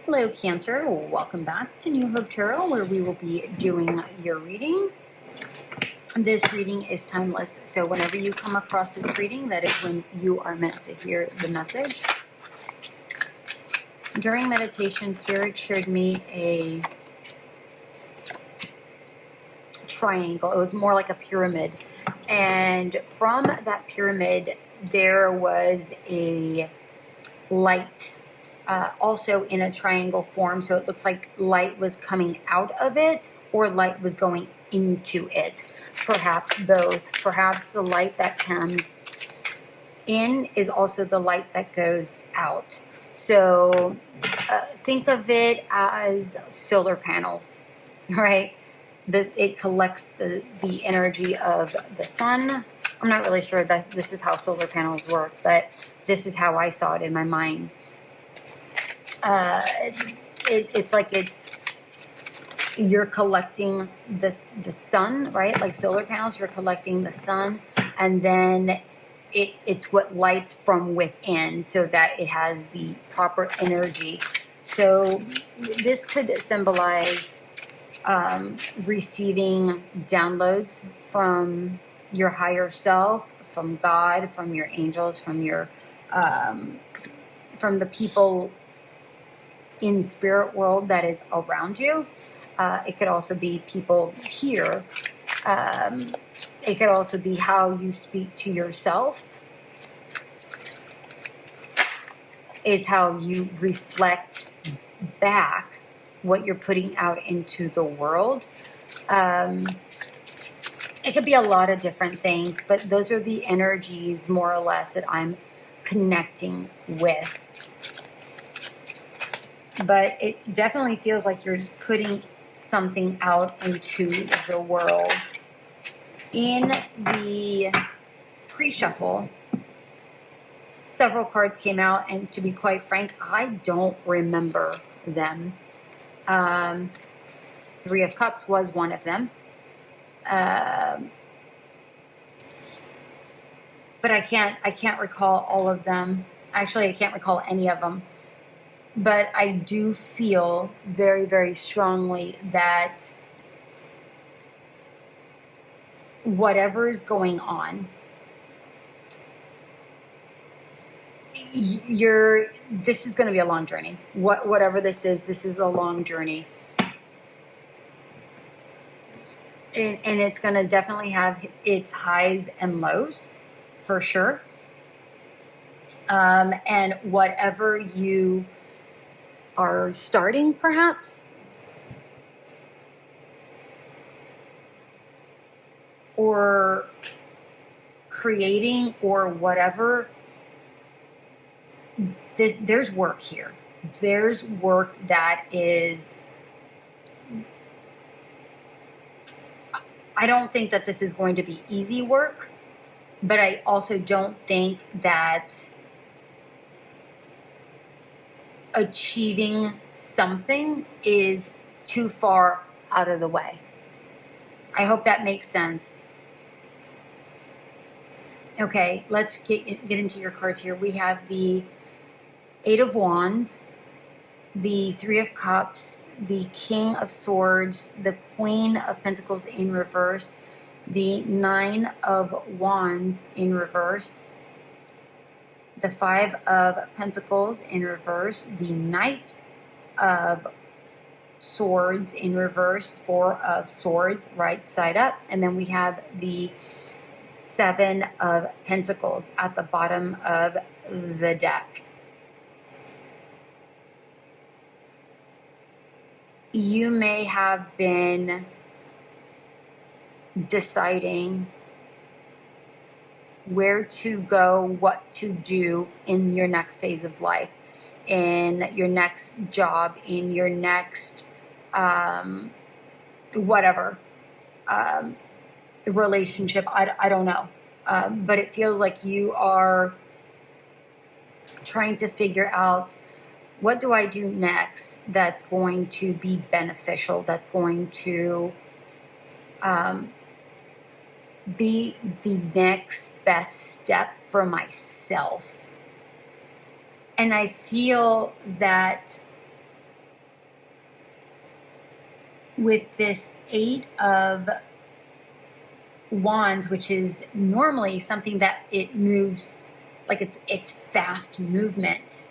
Hello, Cancer. Welcome back to New Hope Tarot, where we will be doing your reading. This reading is timeless, so whenever you come across this reading, that is when you are meant to hear the message. During meditation, Spirit showed me a triangle. It was more like a pyramid. And from that pyramid, there was a light also in a triangle form, so it looks like light was coming out of it or light was going into it. Perhaps both. Perhaps the light that comes in is also the light that goes out. So think of it as solar panels, right? It collects the energy of the sun. I'm not really sure that this is how solar panels work, but this is how I saw it in my mind. It's like you're collecting the sun, right? Like solar panels, you're collecting the sun, and then it's what lights from within so that it has the proper energy. So this could symbolize receiving downloads from your higher self, from God, from your angels, from your from the people in spirit world that is around you. It could also be people here. It could also be how you speak to yourself, is how you reflect back what you're putting out into the world. It could be a lot of different things, but those are the energies more or less that I'm connecting with. But it definitely feels like you're putting something out into the world. In the pre-shuffle, several cards came out, and to be quite frank, I don't remember them. Three of Cups was one of them. But I can't recall all of them. Actually, I can't recall any of them. But I do feel very, very strongly that whatever is going on, this is going to be a long journey. Whatever this is a long journey. And it's going to definitely have its highs and lows, for sure. And whatever you are starting, perhaps, or creating, or whatever, there's work here. There's work that is, I don't think that this is going to be easy work, but I also don't think that achieving something is too far out of the way. I hope that makes sense. Okay, let's get into your cards here. We have the Eight of Wands, the Three of Cups, the King of Swords, the Queen of Pentacles in reverse, the Nine of Wands in reverse, the Five of Pentacles in reverse, the Knight of Swords in reverse, Four of Swords right side up, and then we have the Seven of Pentacles at the bottom of the deck. You may have been deciding where to go, what to do in your next phase of life, in your next job, in your next whatever relationship. I don't know. But it feels like you are trying to figure out, what do I do next that's going to be beneficial, that's going to be the next best step for myself. And I feel that with this Eight of Wands, which is normally something that it moves, like it's fast movement.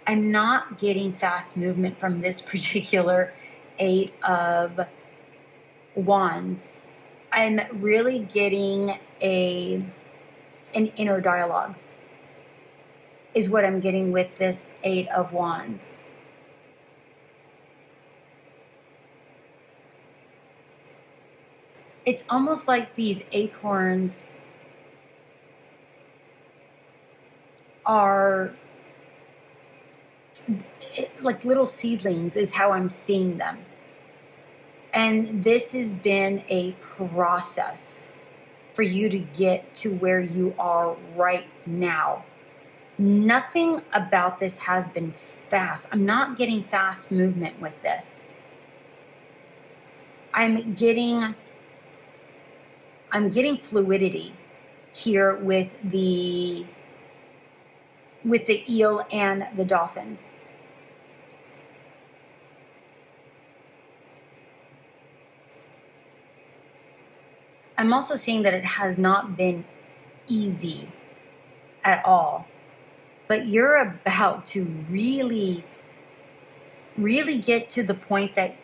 I'm not getting fast movement from this particular Eight of Wands. I'm really getting an inner dialogue is what I'm getting with this Eight of Wands. It's almost like these acorns are like little seedlings is how I'm seeing them. And this has been a process for you to get to where you are right now. Nothing about this has been fast. I'm not getting fast movement with this. I'm getting fluidity here with the eel and the dolphins. I'm also seeing that it has not been easy at all, but you're about to really, really get to the point that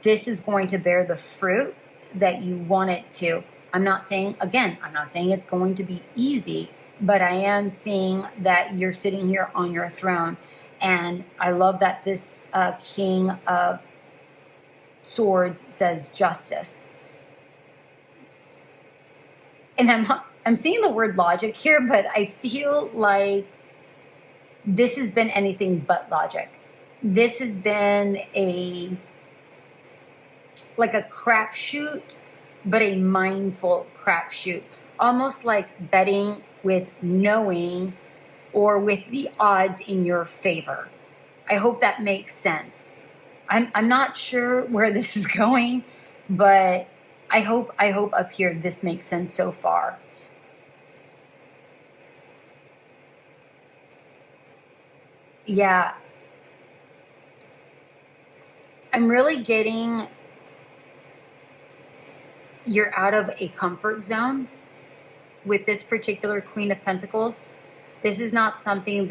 this is going to bear the fruit that you want it to. I'm not saying it's going to be easy, but I am seeing that you're sitting here on your throne. And I love that this King of Swords says justice. And I'm seeing the word logic here, but I feel like this has been anything but logic. This has been like a crapshoot, but a mindful crapshoot. Almost like betting with knowing or with the odds in your favor. I hope that makes sense. I'm not sure where this is going, but I hope up here this makes sense so far. Yeah. I'm really getting you're out of a comfort zone with this particular Queen of Pentacles. This is not something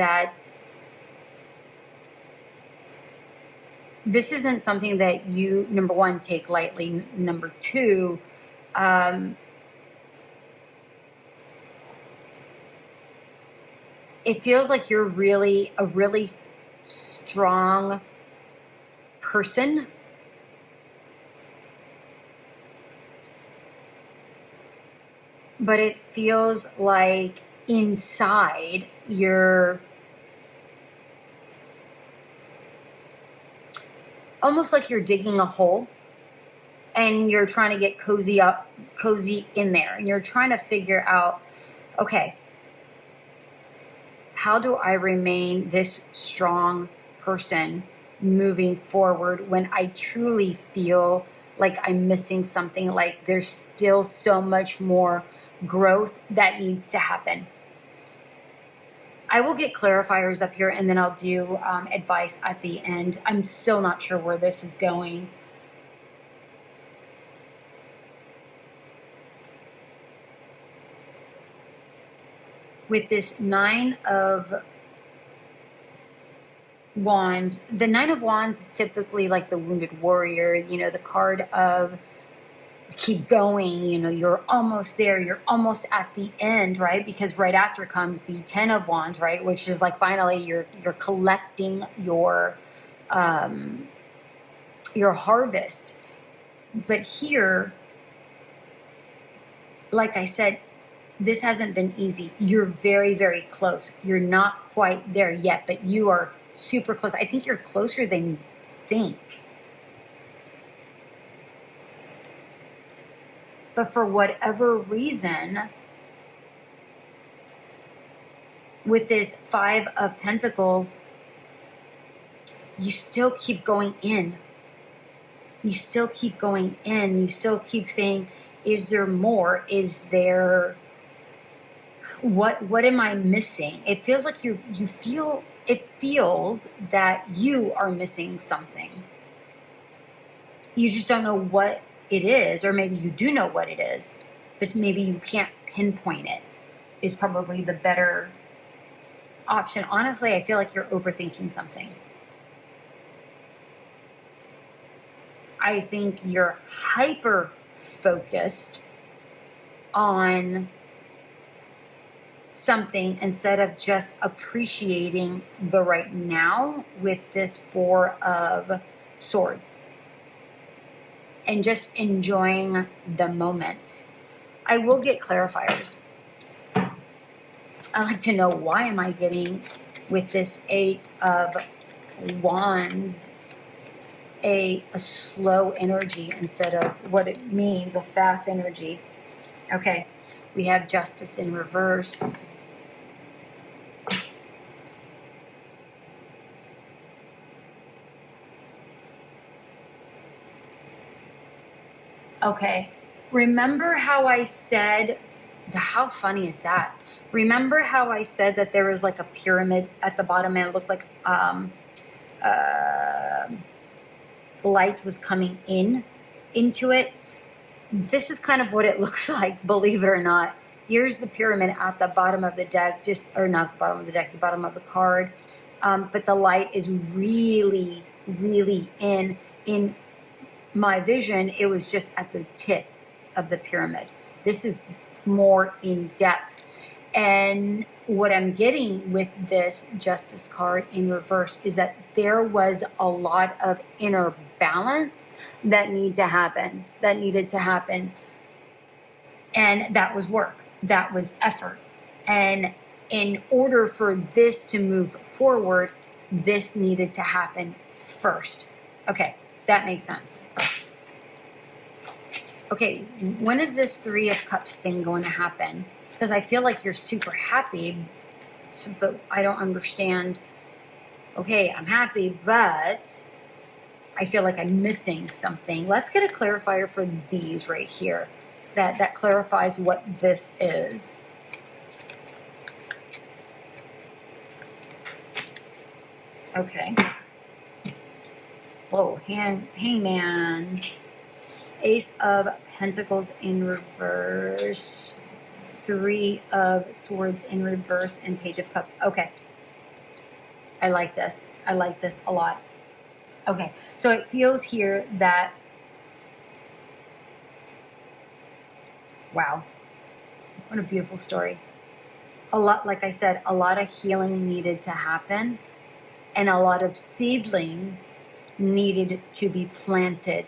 this isn't something that you, number one, take lightly. Number two, it feels like you're really a really strong person. But it feels like inside you're almost like you're digging a hole and you're trying to get cozy in there. And you're trying to figure out, okay, how do I remain this strong person moving forward when I truly feel like I'm missing something, like there's still so much more growth that needs to happen. I will get clarifiers up here and then I'll do advice at the end. I'm still not sure where this is going. With this Nine of Wands, the Nine of Wands is typically like the wounded warrior, the card of keep going, you're almost there, you're almost at the end, right? Because right after comes the Ten of Wands, right? Which is like finally you're collecting your harvest. But here, like I said, this hasn't been easy. You're very, very close. You're not quite there yet, but you are super close. I think you're closer than you think. But for whatever reason, with this Five of Pentacles, you still keep going in. You still keep going in. You still keep saying, is there more? Is there... What am I missing? It feels like it feels that you are missing something. You just don't know what it is, or maybe you do know what it is, but maybe you can't pinpoint it, is probably the better option. Honestly, I feel like you're overthinking something. I think you're hyper focused on something instead of just appreciating the right now with this Four of Swords and just enjoying the moment. I will get clarifiers. I like to know, why am I getting with this Eight of Wands a slow energy instead of what it means, a fast energy? Okay, we have Justice in reverse. Okay, remember how I said, how funny is that? Remember how I said that there was like a pyramid at the bottom and it looked like light was coming into it? This is kind of what it looks like, believe it or not. Here's the pyramid at the bottom of the deck, or not the bottom of the deck, the bottom of the card. But the light is really, really in my vision. It was just at the tip of the pyramid. This is more in depth. And what I'm getting with this Justice card in reverse is that there was a lot of inner balance that needed to happen. And that was work. That was effort. And in order for this to move forward, this needed to happen first. Okay, that makes sense. Okay, when is this Three of Cups thing going to happen? Because I feel like you're super happy, but I don't understand. Okay, I'm happy, but I feel like I'm missing something. Let's get a clarifier for these right here. That clarifies what this is. Okay. Whoa, Hangman. Ace of Pentacles in reverse. Three of Swords in reverse and Page of Cups. Okay. I like this. I like this a lot. Okay. So it feels here that, wow, what a beautiful story. A lot, like I said, a lot of healing needed to happen, and a lot of seedlings needed to be planted.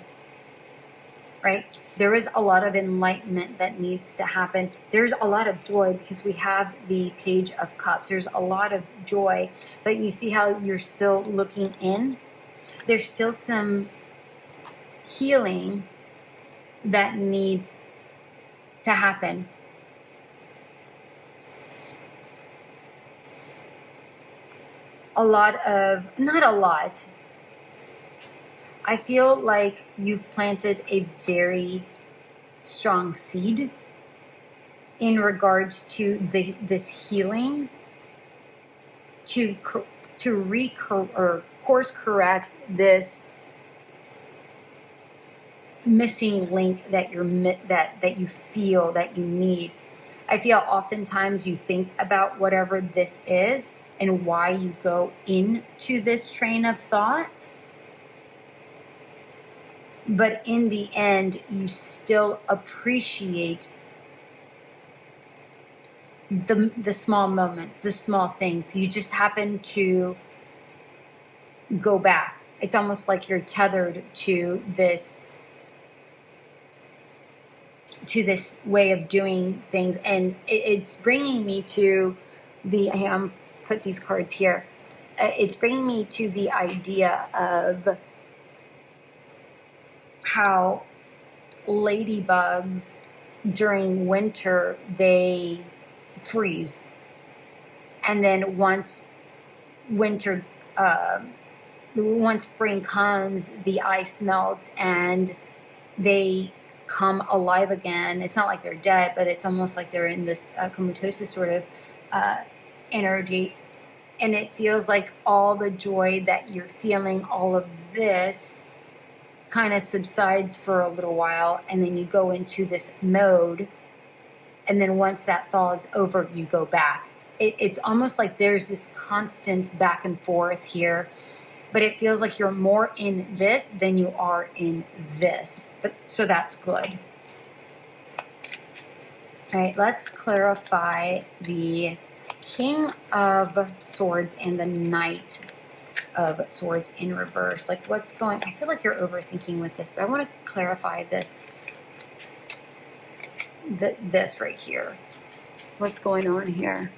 Right? There is a lot of enlightenment that needs to happen. There's a lot of joy because we have the Page of Cups. There's a lot of joy, but you see how you're still looking in? There's still some healing that needs to happen. Not a lot. I feel like you've planted a very strong seed in regards to this healing to course correct this missing link that you feel that you need. I feel oftentimes you think about whatever this is and why you go into this train of thought. But in the end, you still appreciate the small moments, the small things. You just happen to go back. It's almost like you're tethered to this way of doing things. And it's bringing me to put these cards here. It's bringing me to the idea of how ladybugs during winter, they freeze. And then once spring comes, the ice melts and they come alive again. It's not like they're dead, but it's almost like they're in this comatose sort of energy. And it feels like all the joy that you're feeling, all of this kind of subsides for a little while, and then you go into this mode, and then once that thaw is over, you go back. It's almost like there's this constant back and forth here, but it feels like you're more in this than you are in this. But so that's good. All right, let's clarify the King of Swords and the Knight of Swords in reverse. Like, what's going... I feel like you're overthinking with this, but I want to clarify this. This right here. What's going on here?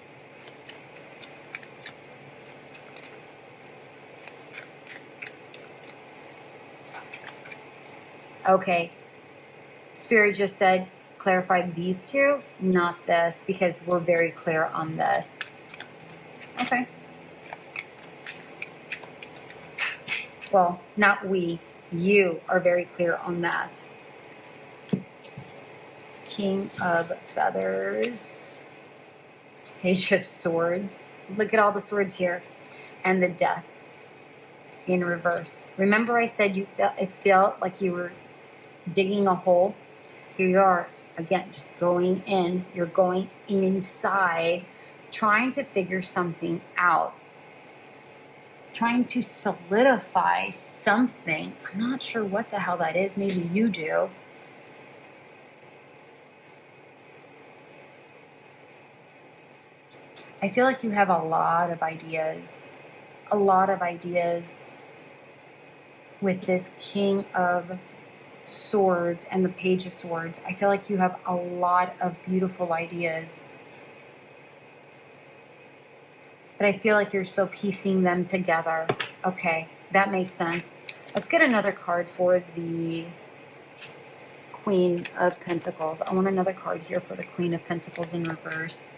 Okay. Spirit just said clarify these two, not this, because we're very clear on this. Okay. Well, not we. You are very clear on that. King of Feathers. Page of Swords. Look at all the swords here. And the Death in reverse. Remember I said it felt like you were digging a hole? Here you are. Again, just going in. You're going inside, trying to figure something out. Trying to solidify something. I'm not sure what the hell that is. Maybe you do. I feel like you have a lot of ideas. A lot of ideas with this King of Swords and the Page of Swords. I feel like you have a lot of beautiful ideas. But I feel like you're still piecing them together. Okay, that makes sense. Let's get another card for the Queen of Pentacles. I want another card here for the Queen of Pentacles in reverse.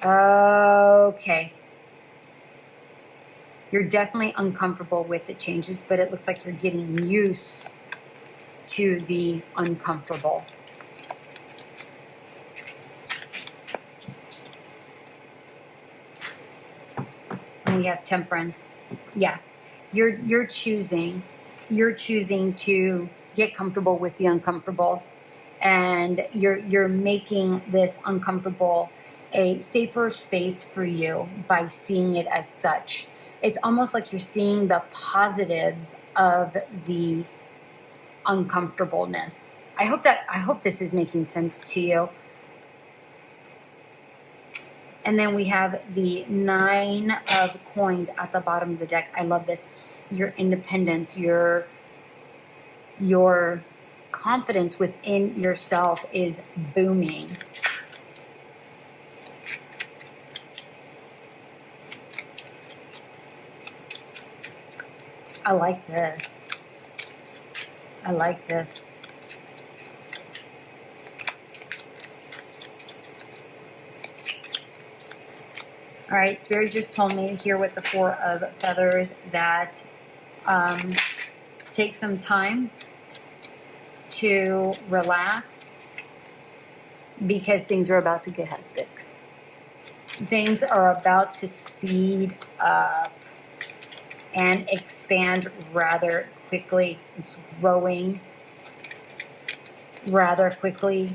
Okay. You're definitely uncomfortable with the changes, but it looks like you're getting used to the uncomfortable. And we have Temperance. Yeah. You're choosing to get comfortable with the uncomfortable, and you're making this uncomfortable a safer space for you by seeing it as such. It's almost like you're seeing the positives of the uncomfortableness. I hope this is making sense to you. And then we have the 9 of Coins at the bottom of the deck. I love this. Your independence, your confidence within yourself is booming. I like this. I like this. All right, Spirit just told me here with the 4 of Feathers that take some time to relax because things are about to get hectic. Things are about to speed up and expand rather quickly. It's growing rather quickly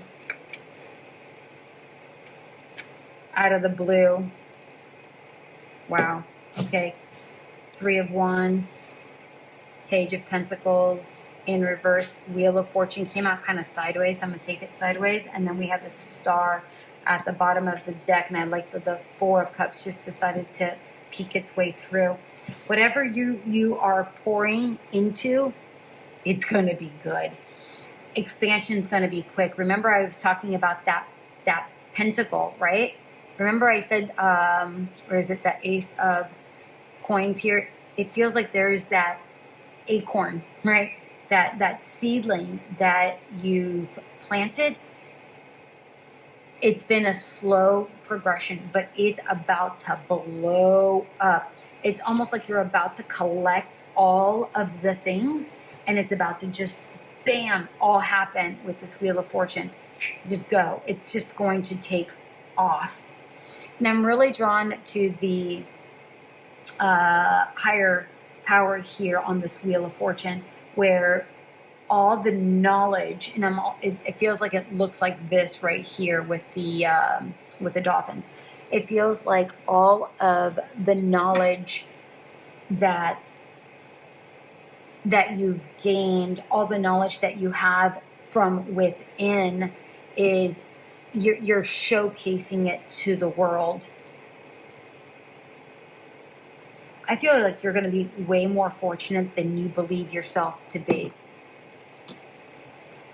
out of the blue. Wow. Okay. 3 of Wands, Page of Pentacles in reverse. Wheel of Fortune came out kind of sideways, so I'm going to take it sideways. And then we have the Star at the bottom of the deck, and I like the 4 of Cups just decided to peek its way through. Whatever you are pouring into, it's going to be good. Expansion's going to be quick. Remember I was talking about that pentacle, right? Remember I said, or is it the Ace of Coins here? It feels like there's that acorn, right? That seedling that you've planted. It's been a slow progression, but it's about to blow up. It's almost like you're about to collect all of the things, and it's about to just, bam, all happen with this Wheel of Fortune. Just go. It's just going to take off. And I'm really drawn to the higher power here on this Wheel of Fortune, where all the knowledge, and it feels like it looks like this right here with the dolphins. It feels like all of the knowledge that you've gained, all the knowledge that you have from within, is you're showcasing it to the world. I feel like you're going to be way more fortunate than you believe yourself to be.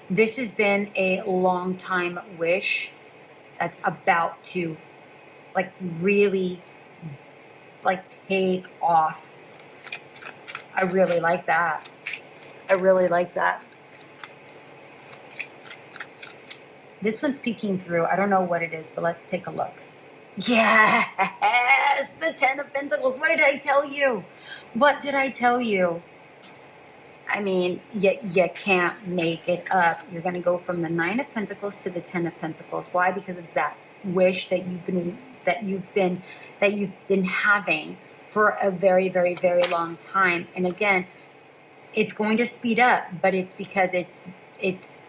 This has been a long time wish that's about to really take off. I really like that. I really like that. This one's peeking through. I don't know what it is, but let's take a look. Yes, the Ten of Pentacles. What did I tell you? What did I tell you? I mean, you can't make it up. You're going to go from the Nine of Pentacles to the Ten of Pentacles. Why? Because of that wish that you've been having for a very, very, very long time. And again, it's going to speed up, but it's because it's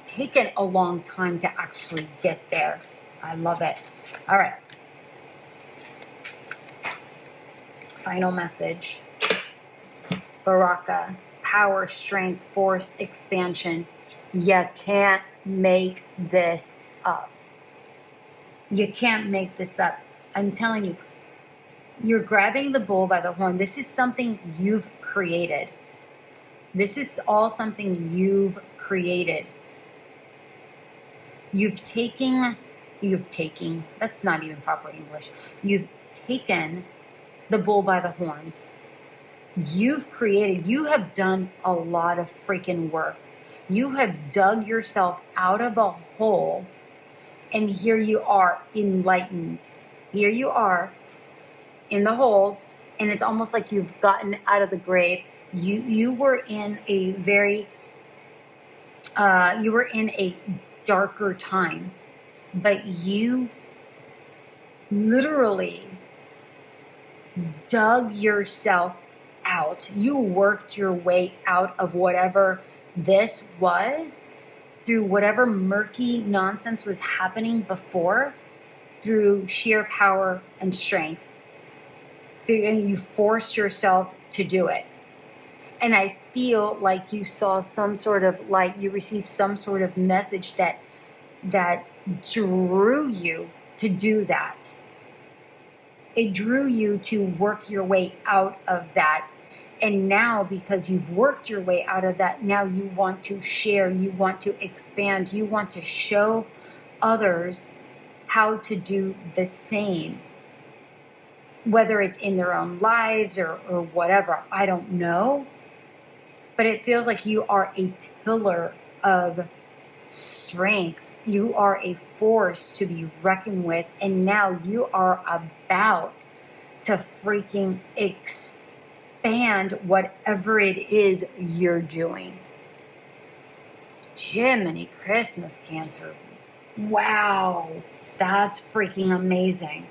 taken a long time to actually get there. I love it. All right. Final message. Baraka. Power, strength, force, expansion. You can't make this up. You can't make this up. I'm telling you, you're grabbing the bull by the horn. This is something you've created. This is all something you've created. You've taken, that's not even proper English. You've taken the bull by the horns. You've created, you have done a lot of freaking work. You have dug yourself out of a hole, and here you are enlightened. Here you are in the hole, and it's almost like you've gotten out of the grave. You were in a very, you were in a darker time, but you literally dug yourself out. You worked your way out of whatever this was, through whatever murky nonsense was happening before, through sheer power and strength. And you forced yourself to do it. And I feel like you saw some sort of light, you received some sort of message that drew you to do that. It drew you to work your way out of that. And now, because you've worked your way out of that, now you want to share, you want to expand, you want to show others how to do the same. Whether it's in their own lives or whatever, I don't know. But it feels like you are a pillar of strength. You are a force to be reckoned with. And now you are about to freaking expand whatever it is you're doing. Jiminy Christmas, Cancer. Wow. That's freaking amazing.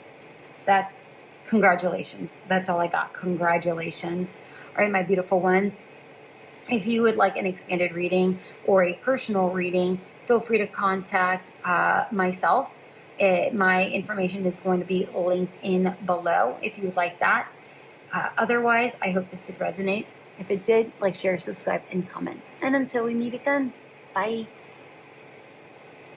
Congratulations. That's all I got. Congratulations. All right, my beautiful ones. If you would like an expanded reading or a personal reading, feel free to contact myself. My information is going to be linked in below if you would like that. Otherwise, I hope this did resonate. If it did, like, share, subscribe, and comment. And until we meet again, bye.